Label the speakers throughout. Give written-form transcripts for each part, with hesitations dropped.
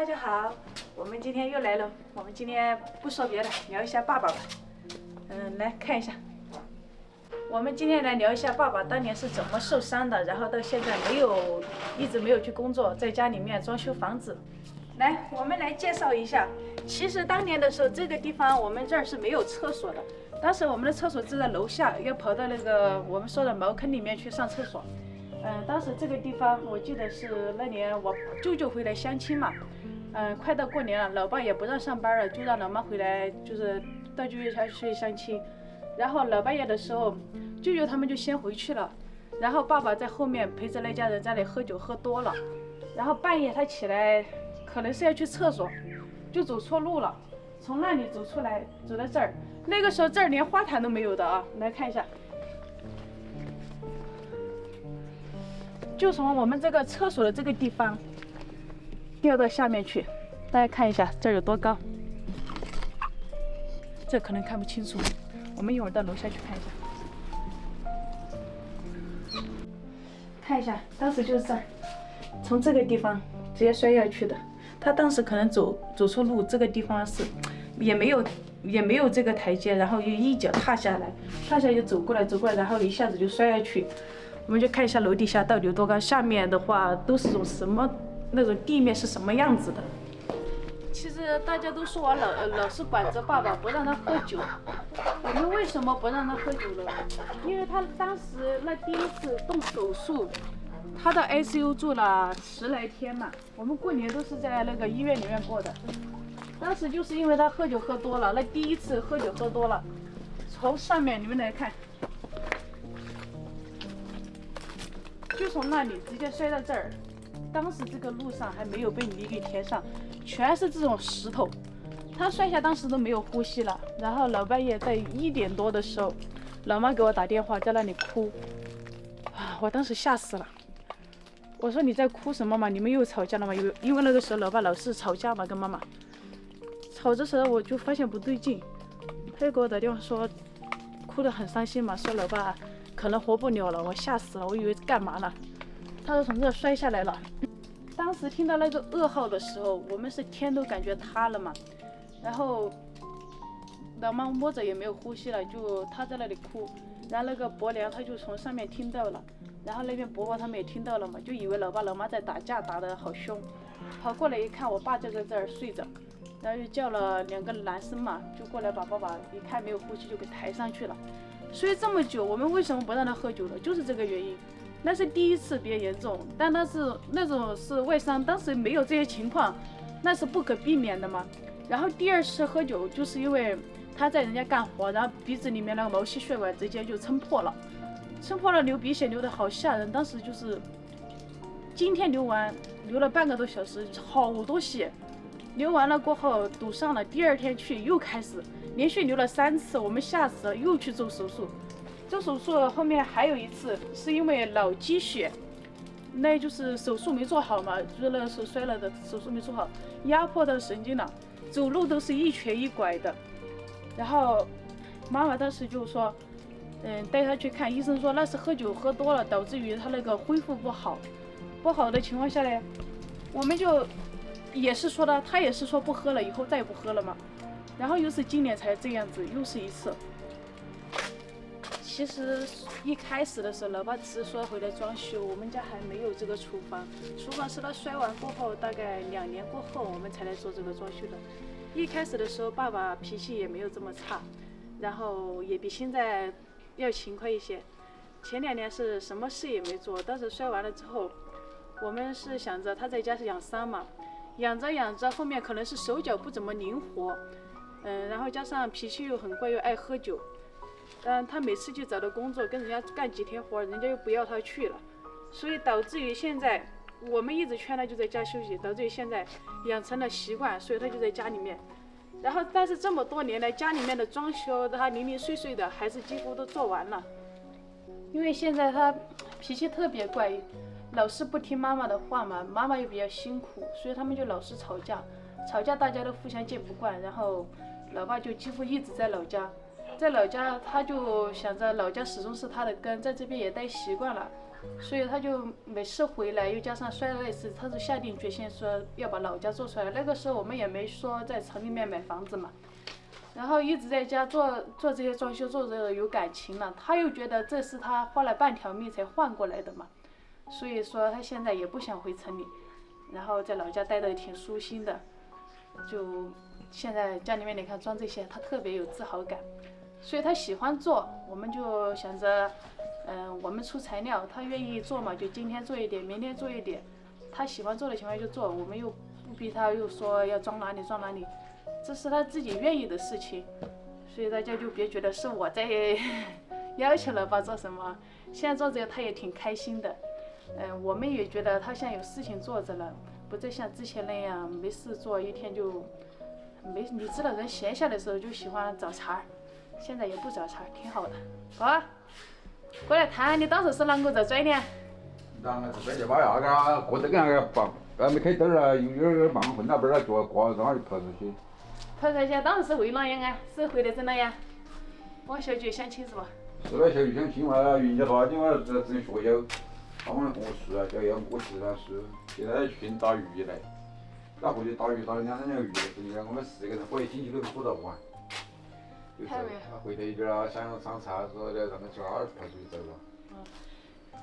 Speaker 1: 大家好，我们今天又来了。我们今天不说别的，聊一下爸爸吧。来看一下，我们今天来聊一下爸爸当年是怎么受伤的，然后到现在一直没有去工作，在家里面装修房子。来，我们来介绍一下。其实当年的时候，这个地方我们这儿是没有厕所的。当时我们的厕所是在楼下，要跑到那个我们说的茅坑里面去上厕所。当时这个地方我记得是那年我舅舅回来相亲嘛，快到过年了，老爸也不让上班了，就让老妈回来，就是到舅舅家去相亲。然后老半夜的时候，舅舅他们就先回去了，然后爸爸在后面陪着那家人在那里喝酒，喝多了，然后半夜他起来，可能是要去厕所，就走错路了，从那里走出来，走到这儿。那个时候这儿连花坛都没有的啊，来看一下。就从我们这个厕所的这个地方掉到下面去，大家看一下这儿有多高，这可能看不清楚，我们一会儿到楼下去看一下。看一下，当时就是这儿，从这个地方直接摔下去的。他当时可能走错路，这个地方是也没有这个台阶，然后就一脚踏下来就走过来，然后一下子就摔下去。我们就看一下楼底下到底有多高，下面的话都是种什么那种地面是什么样子的。其实大家都说我老是管着爸爸不让他喝酒，我们为什么不让他喝酒呢？因为他当时那第一次动手术，他到 ICU 住了10来天嘛，我们过年都是在那个医院里面过的。当时就是因为他喝酒喝多了，那第一次喝酒喝多了，从上面你们来看。就从那里直接摔到这儿，当时这个路上还没有被泥给填上，全是这种石头。他摔下当时都没有呼吸了，然后老半夜在1点多的时候，老妈给我打电话在那里哭，我当时吓死了。我说你在哭什么嘛？你们又吵架了吗？因为那个时候老爸老是吵架嘛，跟妈妈吵的时候我就发现不对劲，他就给我打电话说哭得很伤心嘛，说老爸可能活不了了，我吓死了，我以为干嘛呢？他说从这摔下来了。当时听到那个噩耗的时候，我们是天都感觉塌了嘛。然后老妈摸着也没有呼吸了，就她在那里哭。然后那个伯娘她就从上面听到了，然后那边伯伯他们也听到了嘛，就以为老爸老妈在打架，打得好凶。跑过来一看，我爸就在这儿睡着，然后就叫了2个男生嘛，就过来把爸爸一看没有呼吸就给抬上去了。所以这么久，我们为什么不让他喝酒呢？就是这个原因。那是第一次比较严重，但那是那种是外伤，当时没有这些情况，那是不可避免的嘛。然后第2次喝酒，就是因为他在人家干活，然后鼻子里面那个毛细血管直接就撑破了，流鼻血流得好吓人。当时就是今天流完，流了半个多小时，好多血。流完了过后堵上了，第2天去又开始连续流了3次，我们吓死了，又去做手术。做手术后面还有一次是因为脑积血，那就是手术没做好嘛，就是那个时候摔了的，手术没做好，压迫到神经了，走路都是一瘸一拐的。然后妈妈当时就说，带他去看医生，说那是喝酒喝多了，导致于他那个恢复不好的情况下呢，我们就也是说的，他也是说不喝了，以后再也不喝了嘛。然后又是今年才这样子，又是一次。其实一开始的时候，老爸只是说回来装修，我们家还没有这个厨房。厨房是他摔完过后，大概2年过后，我们才来做这个装修的。一开始的时候，爸爸脾气也没有这么差，然后也比现在要勤快一些。前2年是什么事也没做，当时摔完了之后，我们是想着他在家是养伤嘛，养着后面可能是手脚不怎么灵活，然后加上脾气又很怪，又爱喝酒。他每次去找到工作，跟人家干几天活，人家又不要他去了，所以导致于现在我们一直劝他就在家休息，导致于现在养成了习惯，所以他就在家里面。然后但是这么多年来，家里面的装修他零零碎碎的还是几乎都做完了。因为现在他脾气特别怪，老是不听妈妈的话嘛，妈妈又比较辛苦，所以他们就老是吵架大家都互相见不惯。然后老爸就几乎一直在老家他就想着老家始终是他的根，在这边也待习惯了，所以他就每次回来，又加上摔了那次，他就下定决心说要把老家做出来。那个时候我们也没说在城里面买房子嘛，然后一直在家做这些装修，做着有感情了。他又觉得这是他花了半条命才换过来的嘛，所以说他现在也不想回城里，然后在老家待得挺舒心的。就现在家里面你看装这些，他特别有自豪感，所以他喜欢做。我们就想着，我们出材料，他愿意做嘛，就今天做一点，明天做一点。他喜欢做的情况下就做，我们又不逼他，又说要装哪里装哪里，这是他自己愿意的事情。所以大家就别觉得是我在要求了吧，做什么。现在做这个他也挺开心的，我们也觉得他现在有事情做着了。不再像之前那样没事做，一天就没。你知道人闲下来的时候就喜欢找茬儿，现在也不找茬儿，挺好的。哥，过来谈，你当时是啷个在拽的？
Speaker 2: 啷个是拽就把那个过得跟那个绑，没开灯儿，有点忙混到边儿脚挂上就跑出去。
Speaker 1: 跑出去，当时是为啷样啊？是回来整了呀？往小区相亲是吧？
Speaker 2: 是了，小区相亲嘛，人家说的嘛，只学校。他们我是啊，叫要我是啊是，现在去打鱼来，打回去打鱼打了2、3条鱼，我们4个人过一星期都捕到完。就是回头一点儿想上菜说的，让他抓跑出去走了。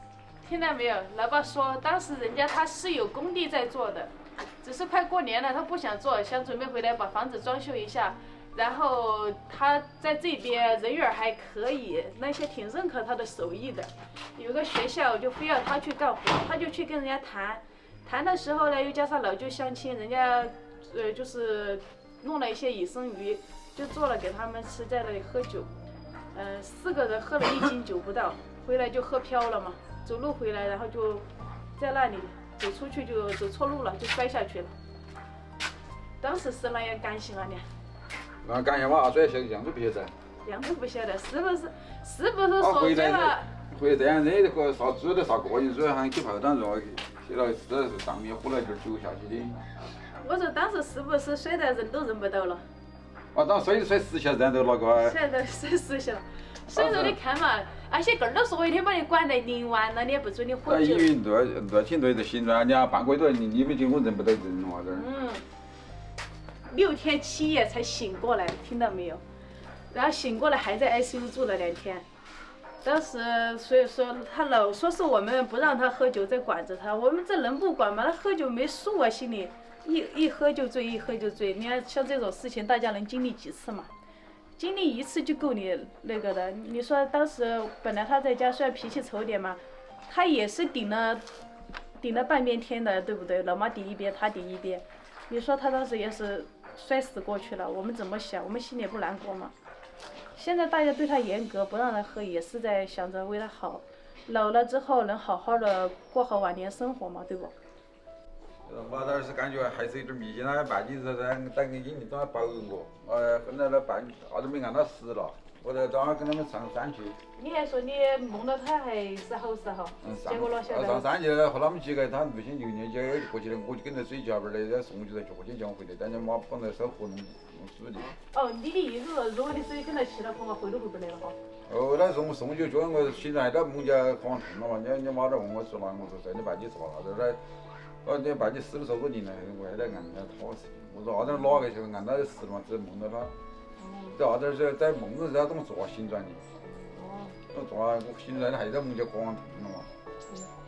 Speaker 1: 听到没有？老爸说，当时人家他是有工地在做的，只是快过年了，他不想做，想准备回来把房子装修一下。然后他在这边人缘还可以，那些挺认可他的手艺的。有个学校就非要他去干活，他就去跟人家谈。谈的时候呢，又加上老旧相亲，人家就是弄了一些野生鱼，就做了给他们吃，在那里喝酒。4个人喝了1斤酒不到，回来就喝飘了嘛。走路回来，然后就在那里走出去就走错路了，就摔下去了。当时是那样感性啊你。
Speaker 2: 那感谢嘛，所以样都不晓得。
Speaker 1: 样都不晓得，是不是说这了？
Speaker 2: 回来这样热个啥煮的啥个人，所以喊去泡汤热，去了是上面喝了点酒下去的。
Speaker 1: 我说当时是不是摔得人都认不到了？
Speaker 2: 当摔实下人都那个。
Speaker 1: 摔实下了。所以说你看嘛，那些根儿都说一天把你管得淋完了，你也不准你喝酒。
Speaker 2: 因为热天热得行了，你半个月你们听我认不到人了这儿。
Speaker 1: 6天7夜才醒过来，听到没有？然后醒过来还在 ICU 住了2天。当时所以说他老说是我们不让他喝酒，在管着他。我们这能不管吗？他喝酒没数啊，心里一喝就醉，一喝就醉。你看像这种事情，大家能经历几次嘛？经历1次就够你那个的。你说当时本来他在家虽然脾气臭点嘛，他也是顶了半边天的，对不对？老妈顶一边，他顶一边。你说他当时也是摔死过去了，我们怎么想？我们心里不难过吗？现在大家对他严格，不让他喝，也是在想着为他好，老了之后能好好的过好晚年生活嘛，对不？
Speaker 2: 我倒是感觉还是有点迷信，那半斤是当个阴灵都要保我，后来那半啥都没按到死了，我在当跟他们上山去。
Speaker 1: 你还说你梦到他还是好时候，结果哪晓得？
Speaker 2: 上山去和他们几个，他不行就年纪过去了，我就跟着水窖边儿的送去了脚去叫回来，但是妈帮着烧火弄煮的。
Speaker 1: 哦，你的意思说，如果你水跟他去了，恐怕回都回不来了哈。
Speaker 2: 那送就叫我现在都梦见慌痛了嘛，你妈在问我说那，我说这你半斤是啥子嘞？你半斤死了多年了，我还在按他讨事情。我说哪个时候按到死了嘛，只梦到他。在是在梦中他怎么做醒转的？我做我醒转还在梦见光痛了嘛？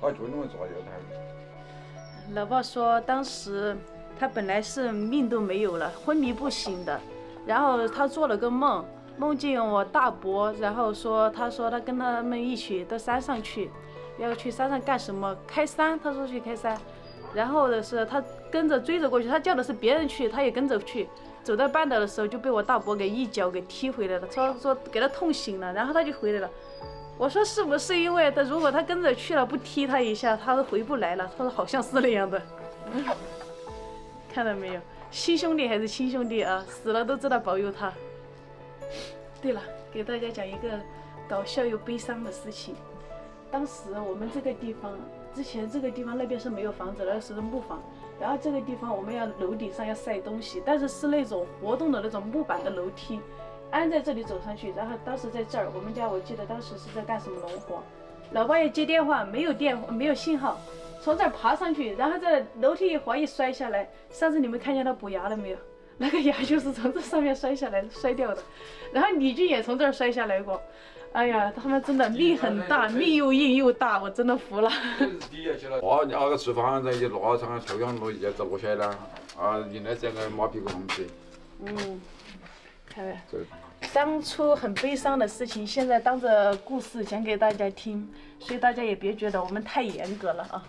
Speaker 2: 他就那么做就他。
Speaker 1: 老爸说，当时他本来是命都没有了，昏迷不醒的，然后他做了个梦，梦见我大伯，然后他说他跟他们一起到山上去，要去山上干什么？开山，他说去开山。然后的是他跟着追着过去，他叫的是别人去，他也跟着去。走到半道的时候就被我大伯给一脚给踢回来了，说给他痛醒了，然后他就回来了。我说是不是因为如果他跟着去了不踢他一下，他都回不来了？他说好像是那样的。看到没有，亲兄弟还是亲兄弟啊，死了都知道保佑他。对了，给大家讲一个搞笑又悲伤的事情。当时我们这个地方，之前这个地方那边是没有房子的，是木房。然后这个地方我们要楼顶上要晒东西，但是那种活动的那种木板的楼梯，安在这里走上去。然后当时在这儿，我们家我记得当时是在干什么农活，老八爷接电话没有信号，从这儿爬上去，然后在楼梯一滑一摔下来。上次你们看见他补牙了没有？那个牙就是从这上面摔下来摔掉的。然后李俊也从这儿摔下来过。哎呀，他们真的命很大，命又硬又大，我真的服了。
Speaker 2: 底下去了，那个厨房在一拉上抽样落一下子落下来了，原来这个马屁股红色。
Speaker 1: 看没？当初很悲伤的事情，现在当着故事讲给大家听，所以大家也别觉得我们太严格了啊。